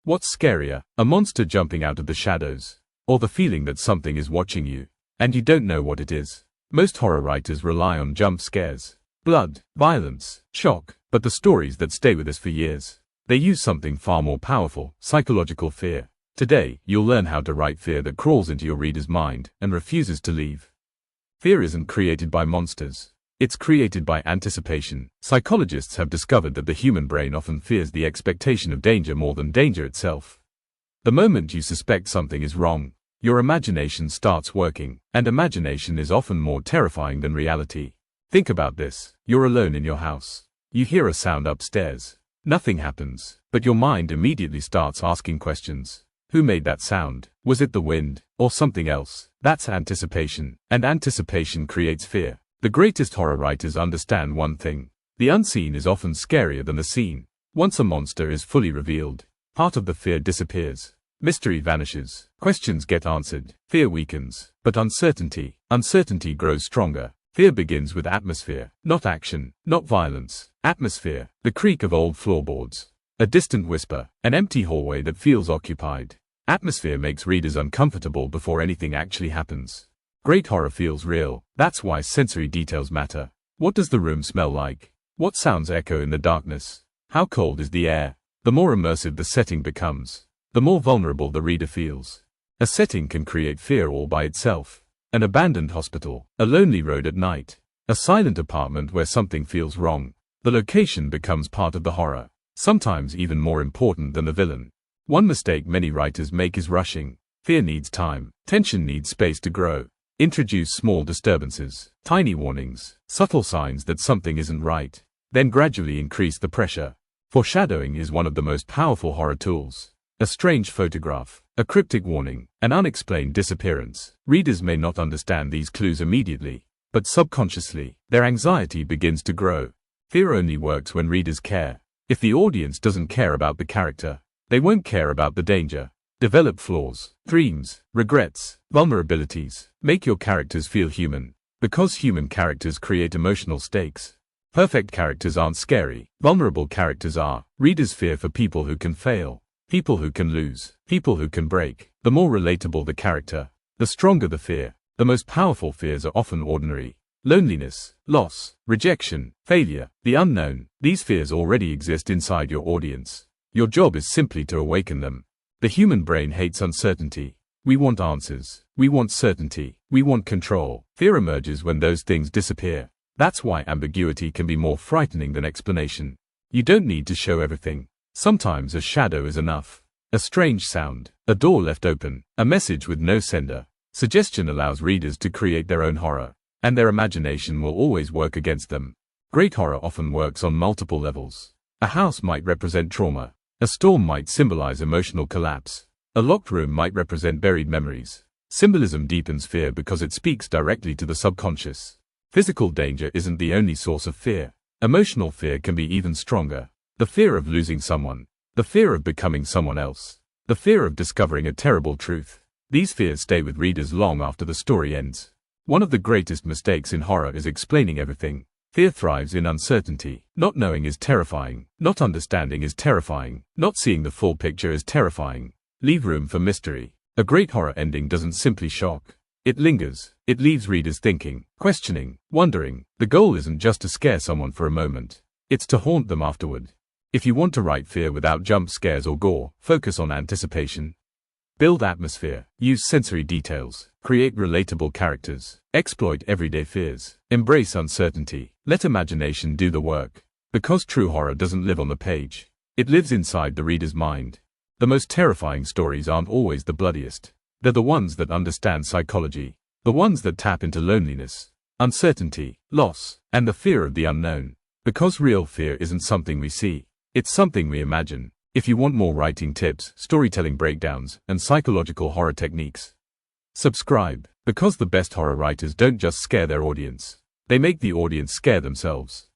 What's scarier, a monster jumping out of the shadows, or the feeling that something is watching you, and you don't know what it is? Most horror writers rely on jump scares, blood, violence, shock, but the stories that stay with us for years, they use something far more powerful, psychological fear. Today, you'll learn how to write fear that crawls into your reader's mind and refuses to leave. Fear isn't created by monsters. It's created by anticipation. Psychologists have discovered that the human brain often fears the expectation of danger more than danger itself. The moment you suspect something is wrong, your imagination starts working, and imagination is often more terrifying than reality. Think about this. You're alone in your house. You hear a sound upstairs. Nothing happens, but your mind immediately starts asking questions. Who made that sound? Was it the wind, or something else? That's anticipation, and anticipation creates fear. The greatest horror writers understand one thing. The unseen is often scarier than the seen. Once a monster is fully revealed, part of the fear disappears. Mystery vanishes. Questions get answered. Fear weakens. But uncertainty grows stronger. Fear begins with atmosphere, not action, not violence. Atmosphere, the creak of old floorboards, a distant whisper, an empty hallway that feels occupied. Atmosphere makes readers uncomfortable before anything actually happens. Great horror feels real. That's why sensory details matter. What does the room smell like? What sounds echo in the darkness? How cold is the air? The more immersive the setting becomes, the more vulnerable the reader feels. A setting can create fear all by itself. An abandoned hospital, a lonely road at night, a silent apartment where something feels wrong. The location becomes part of the horror, sometimes even more important than the villain. One mistake many writers make is rushing. Fear needs time. Tension needs space to grow. Introduce small disturbances, tiny warnings, subtle signs that something isn't right. Then gradually increase the pressure. Foreshadowing is one of the most powerful horror tools. A strange photograph, a cryptic warning, an unexplained disappearance. Readers may not understand these clues immediately, but subconsciously, their anxiety begins to grow. Fear only works when readers care. If the audience doesn't care about the character, they won't care about the danger. Develop flaws, dreams, regrets, vulnerabilities. Make your characters feel human. Because human characters create emotional stakes. Perfect characters aren't scary. Vulnerable characters are. Readers fear for people who can fail, people who can lose, people who can break. The more relatable the character, the stronger the fear. The most powerful fears are often ordinary. Loneliness, loss, rejection, failure, the unknown. These fears already exist inside your audience. Your job is simply to awaken them. The human brain hates uncertainty. We want answers. We want certainty. We want control. Fear emerges when those things disappear. That's why ambiguity can be more frightening than explanation. You don't need to show everything. Sometimes a shadow is enough. A strange sound, a door left open, a message with no sender. Suggestion allows readers to create their own horror, and their imagination will always work against them. Great horror often works on multiple levels. A house might represent trauma. A storm might symbolize emotional collapse. A locked room might represent buried memories. Symbolism deepens fear because it speaks directly to the subconscious. Physical danger isn't the only source of fear. Emotional fear can be even stronger. The fear of losing someone. The fear of becoming someone else. The fear of discovering a terrible truth. These fears stay with readers long after the story ends. One of the greatest mistakes in horror is explaining everything. Fear thrives in uncertainty. Not knowing is terrifying. Not understanding is terrifying. Not seeing the full picture is terrifying. Leave room for mystery. A great horror ending doesn't simply shock. It lingers. It leaves readers thinking, questioning, wondering. The goal isn't just to scare someone for a moment. It's to haunt them afterward. If you want to write fear without jump scares or gore, focus on anticipation. Build atmosphere. Use sensory details. Create relatable characters. Exploit everyday fears. Embrace uncertainty. Let imagination do the work. Because true horror doesn't live on the page. It lives inside the reader's mind. The most terrifying stories aren't always the bloodiest. They're the ones that understand psychology. The ones that tap into loneliness, uncertainty, loss, and the fear of the unknown. Because real fear isn't something we see. It's something we imagine. If you want more writing tips, storytelling breakdowns, and psychological horror techniques, subscribe. Because the best horror writers don't just scare their audience. They make the audience scare themselves.